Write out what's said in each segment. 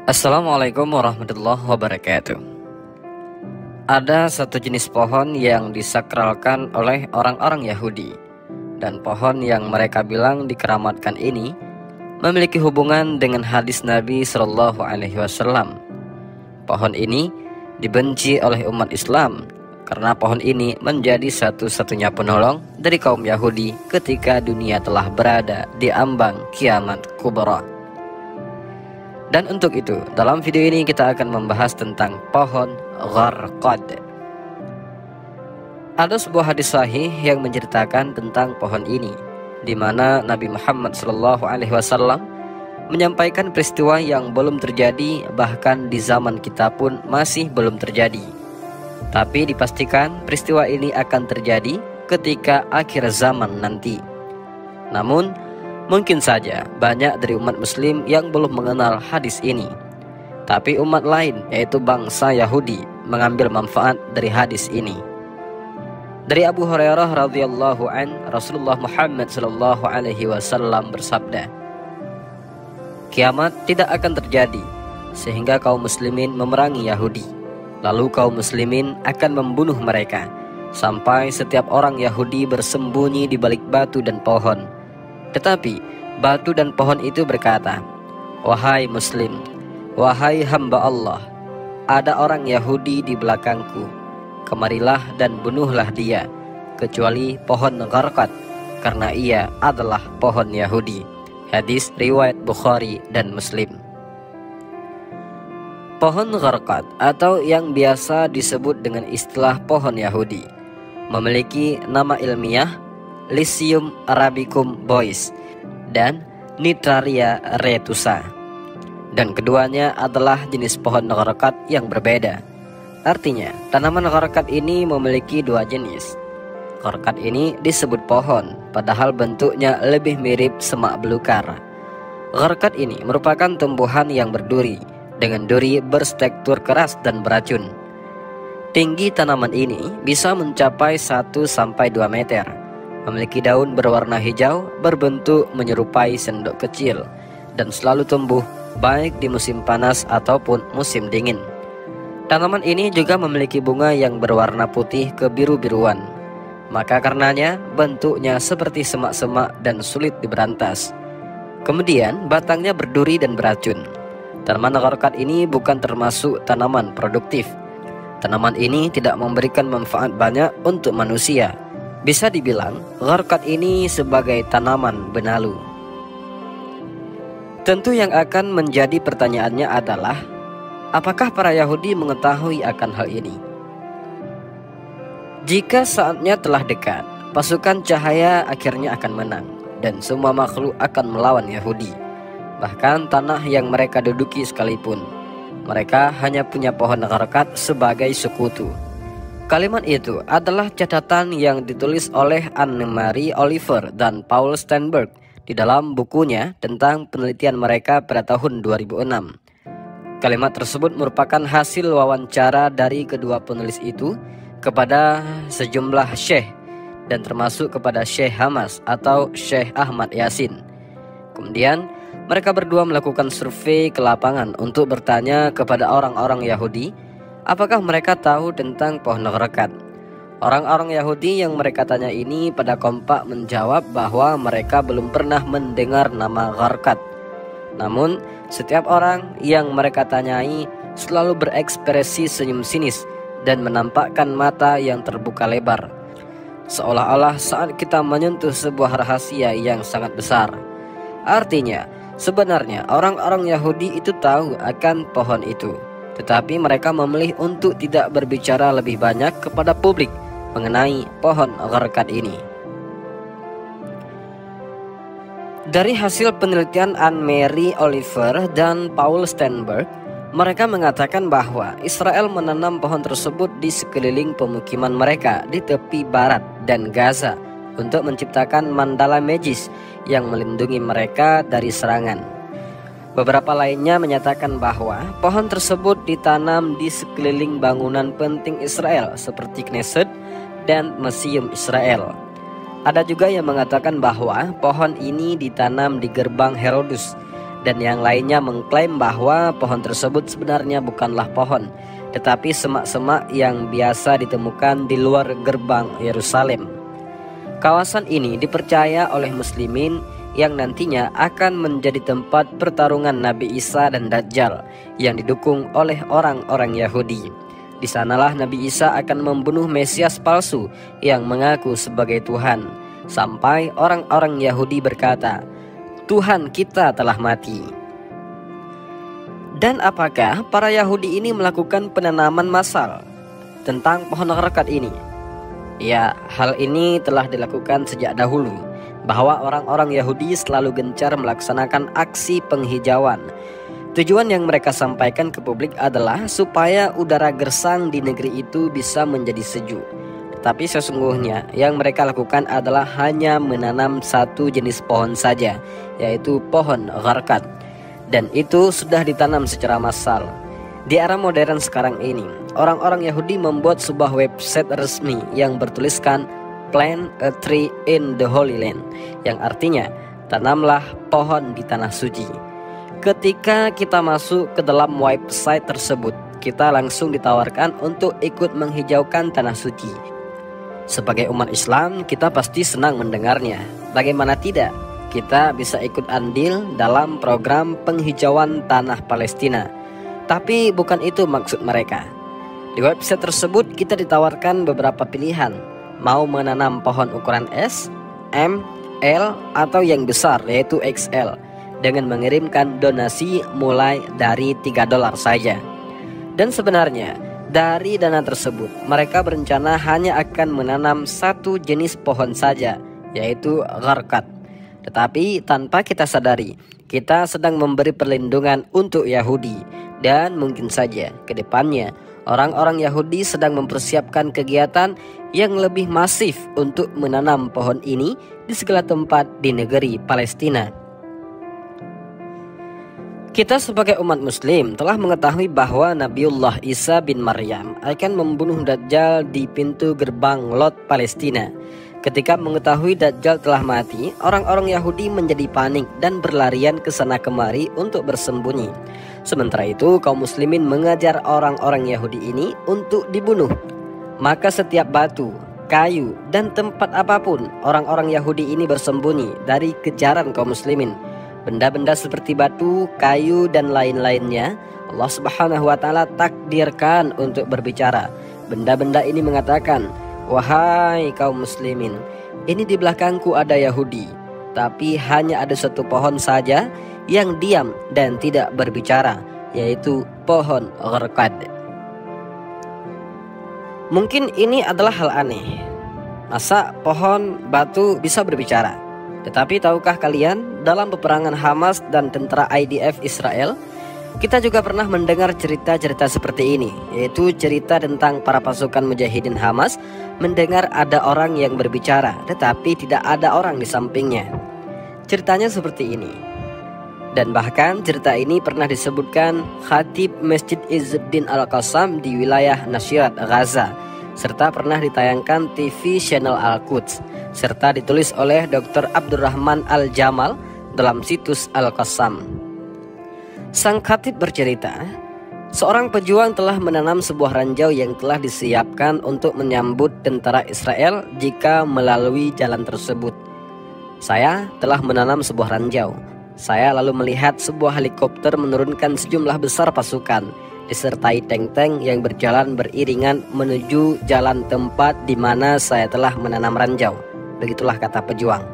Assalamualaikum warahmatullahi wabarakatuh. Ada satu jenis pohon yang disakralkan oleh orang-orang Yahudi, dan pohon yang mereka bilang dikeramatkan ini memiliki hubungan dengan hadis Nabi Shallallahu Alaihi Wasallam. Pohon ini dibenci oleh umat Islam karena pohon ini menjadi satu-satunya penolong dari kaum Yahudi ketika dunia telah berada di ambang kiamat kubra. Dan untuk itu, dalam video ini kita akan membahas tentang pohon gharqad. Ada sebuah hadis sahih yang menceritakan tentang pohon ini, di mana Nabi Muhammad SAW menyampaikan peristiwa yang belum terjadi, bahkan di zaman kita pun masih belum terjadi. Tapi dipastikan peristiwa ini akan terjadi ketika akhir zaman nanti. Namun, mungkin saja banyak dari umat muslim yang belum mengenal hadis ini. Tapi umat lain, yaitu bangsa Yahudi, mengambil manfaat dari hadis ini. Dari Abu Hurairah radhiyallahu an, Rasulullah Muhammad sallallahu alaihi wasallam bersabda, "Kiamat tidak akan terjadi sehingga kaum muslimin memerangi Yahudi. Lalu kaum muslimin akan membunuh mereka sampai setiap orang Yahudi bersembunyi di balik batu dan pohon. Tetapi batu dan pohon itu berkata, 'Wahai Muslim, wahai hamba Allah, ada orang Yahudi di belakangku. Kemarilah dan bunuhlah dia, kecuali pohon gharqad, karena ia adalah pohon Yahudi.'" Hadis riwayat Bukhari dan Muslim. Pohon gharqad atau yang biasa disebut dengan istilah pohon Yahudi memiliki nama ilmiah Lycium arabicum bois dan Nitraria retusa, dan keduanya adalah jenis pohon gharqad yang berbeda. Artinya, tanaman gharqad ini memiliki dua jenis. Gharqad ini disebut pohon, padahal bentuknya lebih mirip semak belukar. Gharqad ini merupakan tumbuhan yang berduri, dengan duri berstruktur keras dan beracun. Tinggi tanaman ini bisa mencapai 1-2 meter. Memiliki daun berwarna hijau berbentuk menyerupai sendok kecil dan selalu tumbuh baik di musim panas ataupun musim dingin. Tanaman ini juga memiliki bunga yang berwarna putih kebiru-biruan. Maka karenanya bentuknya seperti semak-semak dan sulit diberantas. Kemudian batangnya berduri dan beracun. Tanaman gharqad ini bukan termasuk tanaman produktif. Tanaman ini tidak memberikan manfaat banyak untuk manusia. Bisa dibilang, gharqad ini sebagai tanaman benalu. Tentu yang akan menjadi pertanyaannya adalah, apakah para Yahudi mengetahui akan hal ini? Jika saatnya telah dekat, pasukan cahaya akhirnya akan menang, dan semua makhluk akan melawan Yahudi. Bahkan tanah yang mereka duduki sekalipun, mereka hanya punya pohon gharqad sebagai sekutu. Kalimat itu adalah catatan yang ditulis oleh Anne-Marie Oliver dan Paul Steinberg di dalam bukunya tentang penelitian mereka pada tahun 2006. Kalimat tersebut merupakan hasil wawancara dari kedua penulis itu kepada sejumlah syekh, dan termasuk kepada Syekh Hamas atau Syekh Ahmad Yasin. Kemudian mereka berdua melakukan survei ke lapangan untuk bertanya kepada orang-orang Yahudi apakah mereka tahu tentang pohon gharqad. Orang-orang Yahudi yang mereka tanya ini pada kompak menjawab bahwa mereka belum pernah mendengar nama gharqad. Namun setiap orang yang mereka tanyai selalu berekspresi senyum sinis dan menampakkan mata yang terbuka lebar, seolah-olah saat kita menyentuh sebuah rahasia yang sangat besar. Artinya, sebenarnya orang-orang Yahudi itu tahu akan pohon itu, tetapi mereka memilih untuk tidak berbicara lebih banyak kepada publik mengenai pohon gharqad ini. Dari hasil penelitian Anne-Marie Oliver dan Paul Steinberg, mereka mengatakan bahwa Israel menanam pohon tersebut di sekeliling pemukiman mereka di tepi barat dan Gaza untuk menciptakan mandala magis yang melindungi mereka dari serangan. Beberapa lainnya menyatakan bahwa pohon tersebut ditanam di sekeliling bangunan penting Israel seperti Knesset dan Museum Israel. Ada juga yang mengatakan bahwa pohon ini ditanam di gerbang Herodus dan yang lainnya mengklaim bahwa pohon tersebut sebenarnya bukanlah pohon, tetapi semak-semak yang biasa ditemukan di luar gerbang Yerusalem. Kawasan ini dipercaya oleh muslimin yang nantinya akan menjadi tempat pertarungan Nabi Isa dan Dajjal yang didukung oleh orang-orang Yahudi. Di sanalah Nabi Isa akan membunuh Mesias palsu yang mengaku sebagai Tuhan, sampai orang-orang Yahudi berkata, "Tuhan kita telah mati." Dan apakah para Yahudi ini melakukan penanaman massal tentang pohon gharqad ini? Ya, hal ini telah dilakukan sejak dahulu, bahwa orang-orang Yahudi selalu gencar melaksanakan aksi penghijauan. Tujuan yang mereka sampaikan ke publik adalah supaya udara gersang di negeri itu bisa menjadi sejuk. Tetapi sesungguhnya yang mereka lakukan adalah hanya menanam satu jenis pohon saja, yaitu pohon gharqad. Dan itu sudah ditanam secara massal. Di era modern sekarang ini, orang-orang Yahudi membuat sebuah website resmi yang bertuliskan "Plant a tree in the Holy Land", yang artinya tanamlah pohon di tanah suci. Ketika kita masuk ke dalam website tersebut, kita langsung ditawarkan untuk ikut menghijaukan tanah suci. Sebagai umat Islam, kita pasti senang mendengarnya. Bagaimana tidak? Kita bisa ikut andil dalam program penghijauan tanah Palestina. Tapi bukan itu maksud mereka. Di website tersebut kita ditawarkan beberapa pilihan. Mau menanam pohon ukuran S, M, L, atau yang besar yaitu XL, dengan mengirimkan donasi mulai dari $3 saja. Dan sebenarnya dari dana tersebut mereka berencana hanya akan menanam satu jenis pohon saja, yaitu gharqad. Tetapi tanpa kita sadari, kita sedang memberi perlindungan untuk Yahudi. Dan mungkin saja ke depannya orang-orang Yahudi sedang mempersiapkan kegiatan yang lebih masif untuk menanam pohon ini di segala tempat di negeri Palestina. Kita sebagai umat muslim telah mengetahui bahwa Nabiullah Isa bin Maryam akan membunuh Dajjal di pintu gerbang Lot Palestina. Ketika mengetahui Dajjal telah mati, orang-orang Yahudi menjadi panik dan berlarian ke sana kemari untuk bersembunyi. Sementara itu, kaum muslimin mengajar orang-orang Yahudi ini untuk dibunuh. Maka setiap batu, kayu, dan tempat apapun orang-orang Yahudi ini bersembunyi dari kejaran kaum muslimin. Benda-benda seperti batu, kayu, dan lain-lainnya Allah Subhanahu wa Ta'ala takdirkan untuk berbicara. Benda-benda ini mengatakan, "Wahai kaum muslimin, ini di belakangku ada Yahudi, tapi hanya ada satu pohon saja yang diam dan tidak berbicara, yaitu pohon gharqad." Mungkin ini adalah hal aneh. Masa pohon batu bisa berbicara? Tetapi tahukah kalian, dalam peperangan Hamas dan tentara IDF Israel, kita juga pernah mendengar cerita-cerita seperti ini, yaitu cerita tentang para pasukan mujahidin Hamas mendengar ada orang yang berbicara, tetapi tidak ada orang di sampingnya. Ceritanya seperti ini. Dan bahkan cerita ini pernah disebutkan Khatib Masjid Izzuddin Al-Qassam di wilayah Nasirat, Gaza, serta pernah ditayangkan TV Channel Al-Quds, serta ditulis oleh Dr. Abdurrahman Al-Jamal dalam situs Al-Qassam. Sang khatib bercerita, seorang pejuang telah menanam sebuah ranjau yang telah disiapkan untuk menyambut tentara Israel jika melalui jalan tersebut. Saya telah menanam sebuah ranjau. Saya lalu melihat sebuah helikopter menurunkan sejumlah besar pasukan, disertai tank-tank yang berjalan beriringan menuju jalan tempat di mana saya telah menanam ranjau. Begitulah kata pejuang.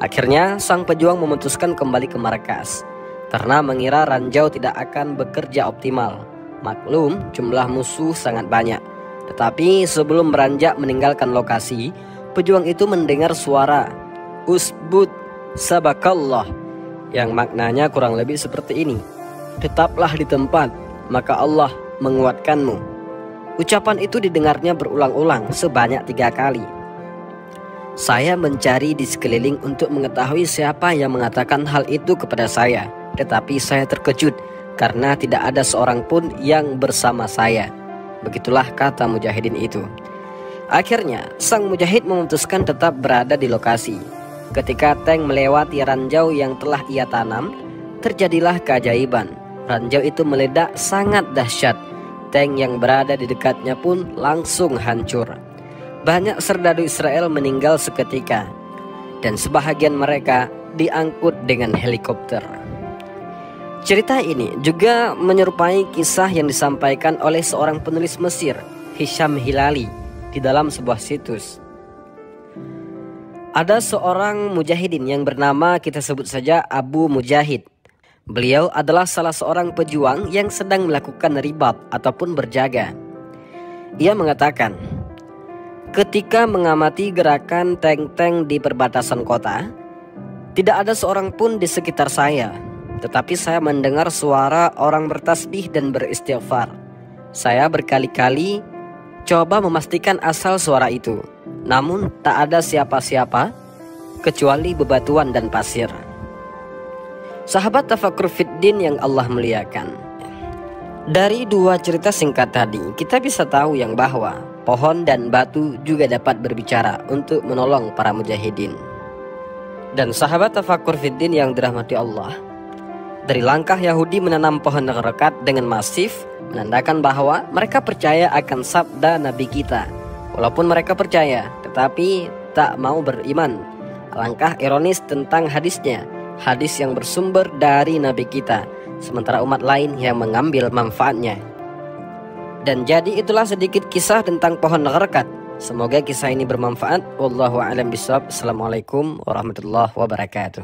Akhirnya sang pejuang memutuskan kembali ke markas karena mengira ranjau tidak akan bekerja optimal. Maklum, jumlah musuh sangat banyak. Tetapi sebelum beranjak meninggalkan lokasi, pejuang itu mendengar suara "Usbud sabakallah", yang maknanya kurang lebih seperti ini: "Tetaplah di tempat, maka Allah menguatkanmu." Ucapan itu didengarnya berulang-ulang sebanyak 3 kali. Saya mencari di sekeliling untuk mengetahui siapa yang mengatakan hal itu kepada saya, tetapi saya terkejut karena tidak ada seorang pun yang bersama saya. Begitulah kata mujahidin itu. Akhirnya sang mujahid memutuskan tetap berada di lokasi. Ketika tank melewati ranjau yang telah ia tanam, terjadilah keajaiban. Ranjau itu meledak sangat dahsyat. Tank yang berada di dekatnya pun langsung hancur. Banyak serdadu Israel meninggal seketika, dan sebahagian mereka diangkut dengan helikopter. Cerita ini juga menyerupai kisah yang disampaikan oleh seorang penulis Mesir, Hisham Hilali, di dalam sebuah situs. Ada seorang mujahidin yang bernama, kita sebut saja Abu Mujahid. Beliau adalah salah seorang pejuang yang sedang melakukan ribat ataupun berjaga. Ia mengatakan, ketika mengamati gerakan tank-tank di perbatasan kota, tidak ada seorang pun di sekitar saya, tetapi saya mendengar suara orang bertasbih dan beristighfar. Saya berkali-kali coba memastikan asal suara itu, namun tak ada siapa-siapa kecuali bebatuan dan pasir. Sahabat Tafakkur Fiddin yang Allah muliakan, dari dua cerita singkat tadi kita bisa tahu yang bahwa pohon dan batu juga dapat berbicara untuk menolong para mujahidin. Dan sahabat Tafakkur Fiddin yang dirahmati Allah, dari langkah Yahudi menanam pohon rekat dengan masif menandakan bahwa mereka percaya akan sabda Nabi kita. Walaupun mereka percaya, tetapi tak mau beriman. Alangkah ironis tentang hadisnya, hadis yang bersumber dari Nabi kita, sementara umat lain yang mengambil manfaatnya. Dan jadi itulah sedikit kisah tentang pohon rekat. Semoga kisah ini bermanfaat. Wallahu a'lam bishawab. Assalamualaikum warahmatullahi wabarakatuh.